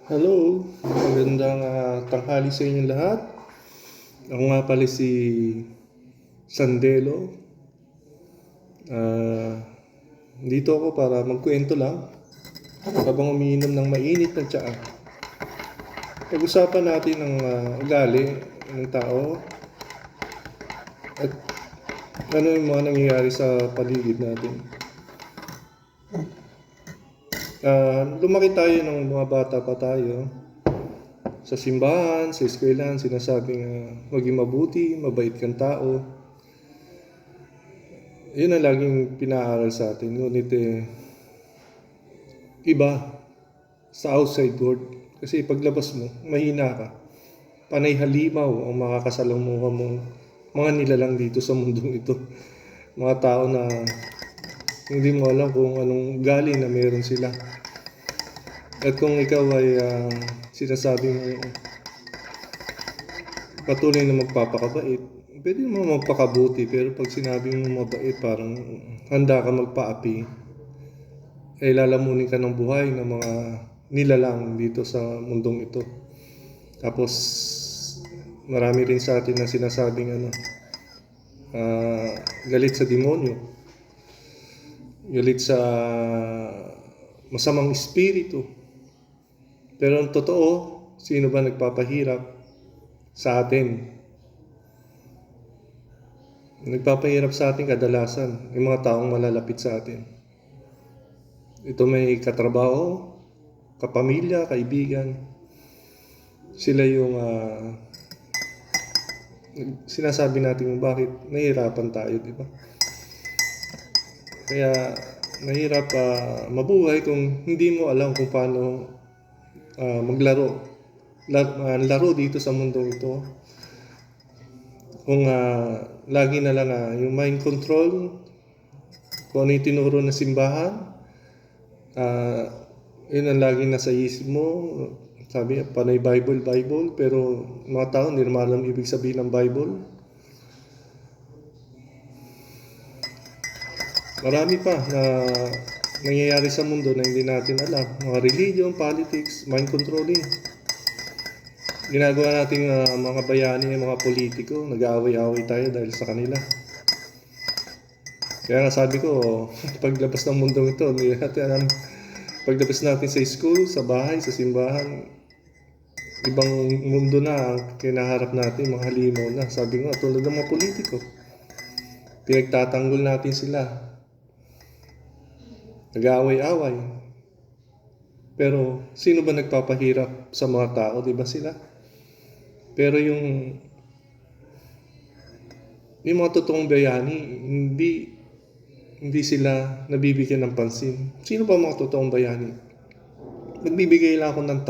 Hello, magandang tanghali sa inyong lahat. Ako nga pala si Sandelo. Ah, Dito ako para magkwento lang habang umiinom ng mainit na tsaa. Pag-usapan natin ang ugali ng tao at ano yung mga nangyayari sa paligid natin. Lumaki tayo ng mga bata pa tayo. Sa simbahan, sa eskwelahan, sinasabing maging mabuti, mabait kang tao. Yun ang laging pinaaral sa atin. Ngunit iba sa outside world. Kasi paglabas mo, mahina ka. Panay halimaw ang makakasalamuha mong mga nilalang dito sa mundong ito. Mga tao na hindi mo alam kung anong galing na meron sila. At kung ikaw ay sinasabing patuloy na magpapakabait, pwede mo magpakabuti. Pero pag sinabing mo mabait, parang handa ka magpaapi, ay lalamunin ka ng buhay ng mga nilalang dito sa mundong ito. Tapos marami rin sa atin na sinasabing galit sa demonyo, galit sa masamang espiritu. Pero ang totoo, sino ba nagpapahirap sa atin? Nagpapahirap sa atin kadalasan yung mga taong malalapit sa atin. Ito may katrabaho, kapamilya, kaibigan. Sila yung sinasabi natin bakit nahihirapan tayo, di ba? Kaya mahirap mabuhay kung hindi mo alam kung paano maglaro. Laro dito sa mundong ito. Kung lagi na lang yung mind control, kung ano yung tinuro ng simbahan, yun ang laging nasa isip mo. Sabi, panay Bible, pero mga tao hindi naman alam ibig sabihin ng Bible. Marami pa na nangyayari sa mundo na hindi natin alam. Mga religion, politics, mind controlling. Ginagawa natin mga bayani, mga politiko, nag-aaway-aaway tayo dahil sa kanila. Kaya nga sabi ko, paglabas ng mundong ito, hindi natin alam. Paglabas natin sa school, sa bahay, sa simbahan, ibang mundo na ang kinaharap natin, mga halimaw na. Sabi nga, tulad ng mga politiko, pinagtatanggol natin sila. Nag-aaway-away. Pero sino ba nagpapahirap sa mga tao, di ba sila? Pero yung mga totoong bayani, hindi sila nabibigyan ng pansin. Sino ba mga totoong bayani? Nagbibigay lang ako ng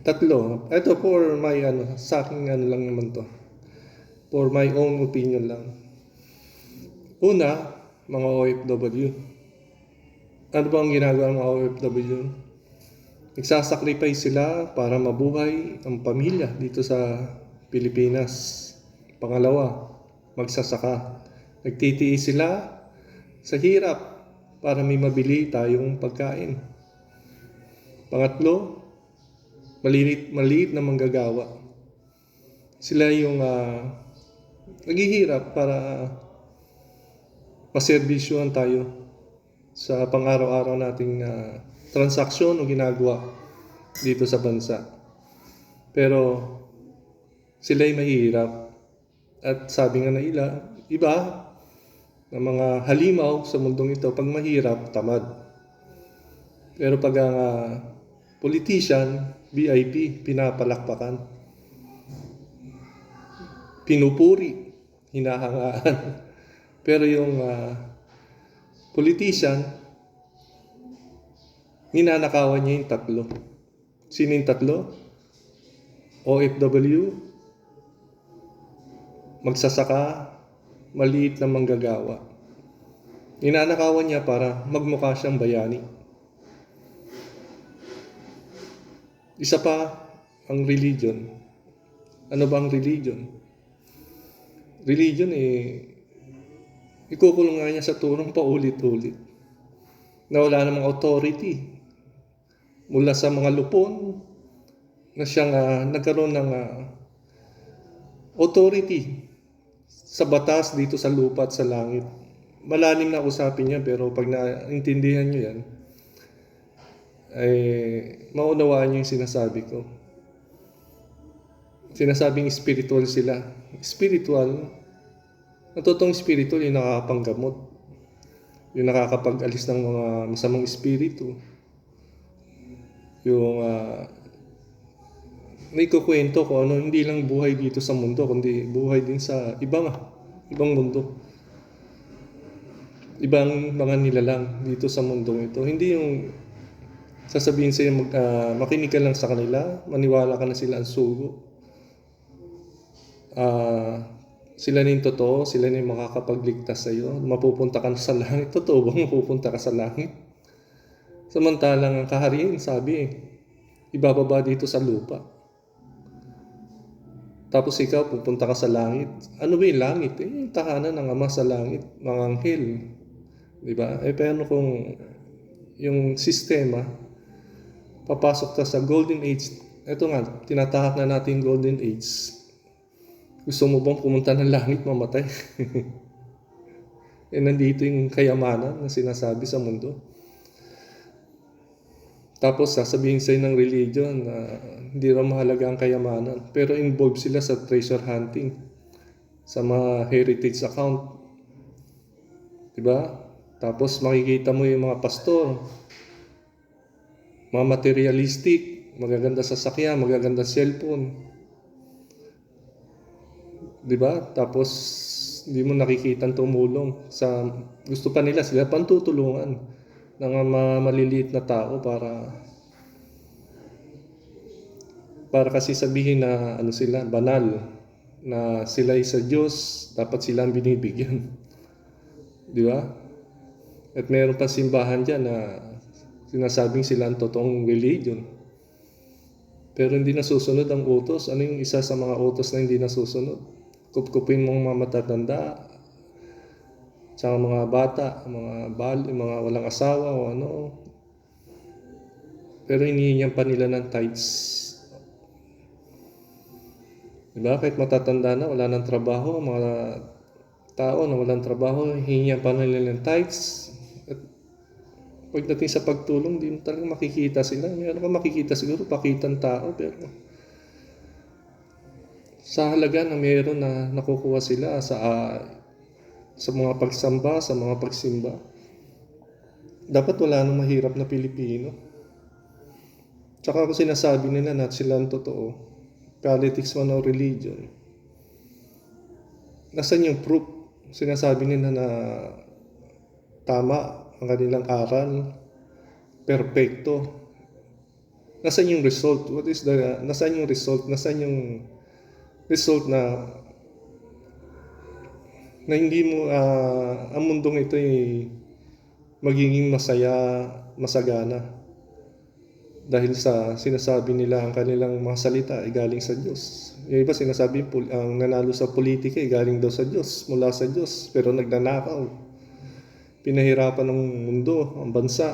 tatlo. Ito for my sa akin lang naman to. For my own opinion lang. Una, mga OFW. Ano ba ang ginagawa ng mga OFW? Nagsasacrifice sila para mabuhay ang pamilya dito sa Pilipinas. Pangalawa, magsasaka. Nagtitiis sila sa hirap para may mabili tayong pagkain. Pangatlo, maliit na manggagawa. Sila yung naghihirap para maservisyohan tayo sa pang-araw-araw nating transaksyon o ginagawa dito sa bansa. Pero sila'y mahihirap. At sabi nga na iba na mga halimaw sa mundong ito, pag mahirap, tamad. Pero pag ang politician, VIP, pinapalakpakan, pinupuri, hinahangaan. Pero yung politician, ninanakawan niya yung tatlo. Sino yung tatlo? OFW, magsasaka, maliit na manggagawa. Ninanakawan niya para magmukha siyang bayani. Isa pa, ang religion. Ano ba ang religion? Religion ikukulong nga niya sa turong paulit-ulit na wala namang authority. mula sa mga lupon na siyang nagkaroon ng authority sa batas dito sa lupa at sa langit. Malalim na usapin niya, pero pag naintindihan niyo yan, ay maunawaan niyo yung sinasabi ko. Sinasabing spiritual sila. Spiritual, na totoong spiritual, yung nakakapanggamot, yung nakakapag-alis ng mga masamang espiritu, yung may kukwento ko ano, hindi lang buhay dito sa mundo, kundi buhay din sa ibang mundo. Ibang mga nilalang dito sa mundong ito. Hindi yung sasabihin sa'yo, makinig ka lang sa kanila, maniwala ka na sila ang sugo. Sila na yung totoo, sila na yung makakapagligtas sa'yo, mapupunta ka na sa langit. Totoo bang mapupunta ka sa langit? Samantalang ang kaharian, sabi ibababa dito sa lupa. Tapos ikaw, pupunta ka sa langit. Ano ba yung langit? Yung tahanan ng Ama sa langit, mga anghel. Diba? Pero kung yung sistema, papasok ka sa golden age, ito nga, tinatahak na natin golden age. Gusto mo bang pumunta ng langit, mamatay? Nandito yung kayamanan na sinasabi sa mundo. Tapos sasabihin sa'yo ng religion na hindi raw mahalaga ang kayamanan. Pero involved sila sa treasure hunting, sa mga heritage account. Diba? Tapos makikita mo yung mga pastor, mga materialistic, magaganda sasakyan, magaganda cellphone. Diba? Tapos hindi mo nakikitang tumulong sa gusto pa nila, sila pantutulungan ng mga maliliit na tao para kasi sabihin na ano sila, banal, na sila ay sa Diyos, dapat sila ang binibigyan. Di ba? At mayroon pa simbahan dyan na sinasabing sila ang totoong religion. Pero hindi nasusunod ang utos. Ano yung isa sa mga utos na hindi nasusunod? Kupkupin mong mga matatanda, tsaka mga bata, mga walang asawa o ano. Pero hinihingan pa nila ng tithes. Diba? Kahit matatanda na, wala ng trabaho, mga tao na walang trabaho, hinihingan pa nila ng tithes. At pagdating sa pagtulong, di mo talaga makikita sila. Meron ka makikita siguro, pakitang tao, pero sa halaga na meron na nakukuha sila sa mga pagsamba, sa mga pagsimba. Dapat wala nang mahirap na Pilipino. Tsaka kung sinasabi nila na sila ang totoo, politics man o religion, nasan yung proof? Sinasabi nila na tama ang kanilang aral, perfecto. Nasan yung result? Nasan yung result? Nasan yung result na hindi mo ang mundong ito ay magiging masaya, masagana dahil sa sinasabi nila ang kanilang mga salita ay galing sa Diyos. Yung iba sinasabi ang nanalo sa politika ay galing daw sa Diyos, mula sa Diyos, pero nagnanakaw. Pinahirapan ng mundo, ang bansa.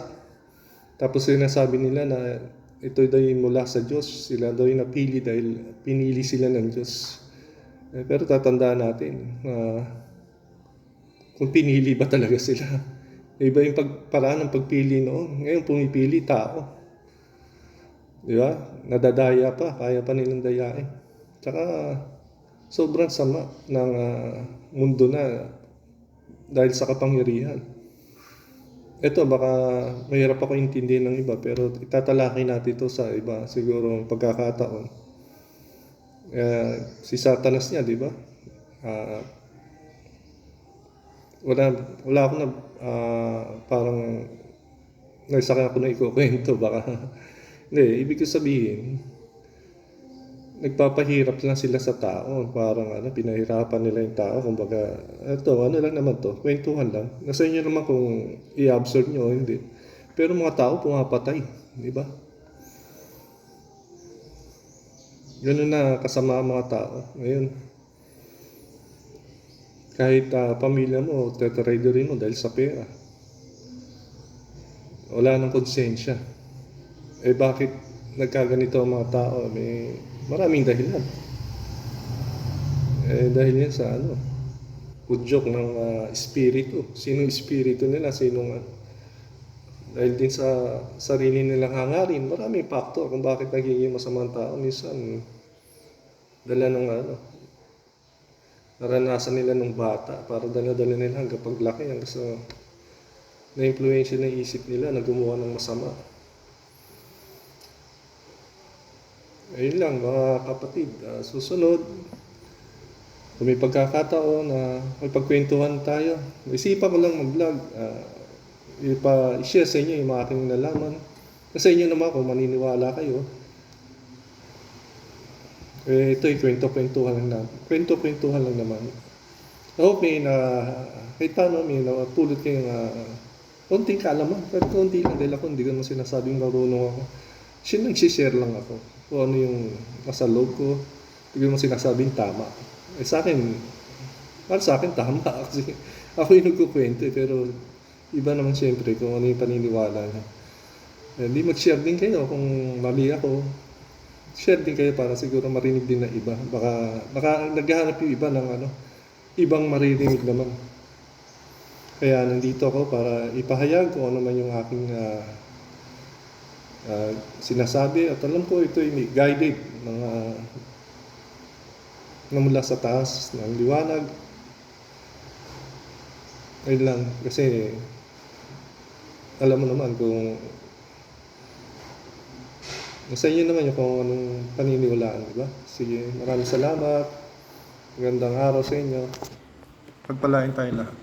Tapos sinasabi nila na ito daw mula sa Diyos, sila daw yung napili dahil pinili sila ng Diyos. Pero tatandaan natin kung pinili ba talaga sila. Iba yung paraan ng pagpili noon. Ngayon pumipili tao. Di ba? Nadadaya pa, kaya pa nilang dayain. Tsaka sobrang sama ng mundo na dahil sa kapangyarihan. Ito, baka mahirap ako intindihin ng iba, pero itatalakay natin ito sa iba, siguro pagkakataon. Si Satanas niya, di ba? Wala ako na parang nagsaka ako na ikukwento, baka hindi, ibig ko sabihin, nagpapahirap lang sila sa tao. Parang pinahirapan nila yung tao. Kumbaga, lang naman to, kwentuhan lang. Nasa inyo naman kung i-absorb nyo o hindi. Pero mga tao pumapatay, di ba? Ganun na kasama ang mga tao. Ngayon, kahit pamilya mo, tetraiderin mo dahil sa pera. Wala nang konsensya. Eh bakit nagkaganito ang mga tao? May maraming dahilan. Eh dahil yan sa ano, udyok ng espiritu. Sinong espiritu nila? Dahil din sa sarili nilang hangarin, maraming faktor kung bakit nagiging masamang tao. Minsan, dala ng ano, naranasan nila nung bata para dala-dala nila hanggang paglaki hanggang sa na-influensya ng isip nila na gumawa ng masama. Ayun lang mga kapatid, susunod, kung may pagkakataon na may pagkwentuhan tayo, isipan ko lang mag-vlog, i-share sa inyo yung mga aking nalaman. Kasi inyo naman kung maniniwala kayo, eh ito'y kwento-kwentuhan lang naman. Kwento-kwentuhan lang naman. I hope kahit paano may napulot kayong konting kaalaman. Pero konti lang dahil ako hindi ko naman sinasabing marunong ako. Nagsishare lang ako kung ano yung nasa loob ko. Hindi ko naman sinasabing tama. Eh para sa akin tama kasi ako yung nagkukwento pero iba naman siyempre kung ano yung paniniwala niya. Hindi mag-share din kayo kung mali ako. Share din kayo para siguro marinig din ng iba. Baka naghahanap yung iba ng ibang maririnig naman. Kaya nandito ako para ipahayag kung ano man yung aking sinasabi. At alam ko ito ay guided na mula sa taas ng liwanag. Ayun lang. Kasi alam mo naman kung sa inyo naman yung kung anong paniniwalaan, di ba? Sige, maraming salamat. Magandang araw sa inyo. Pagpalain tayo lahat.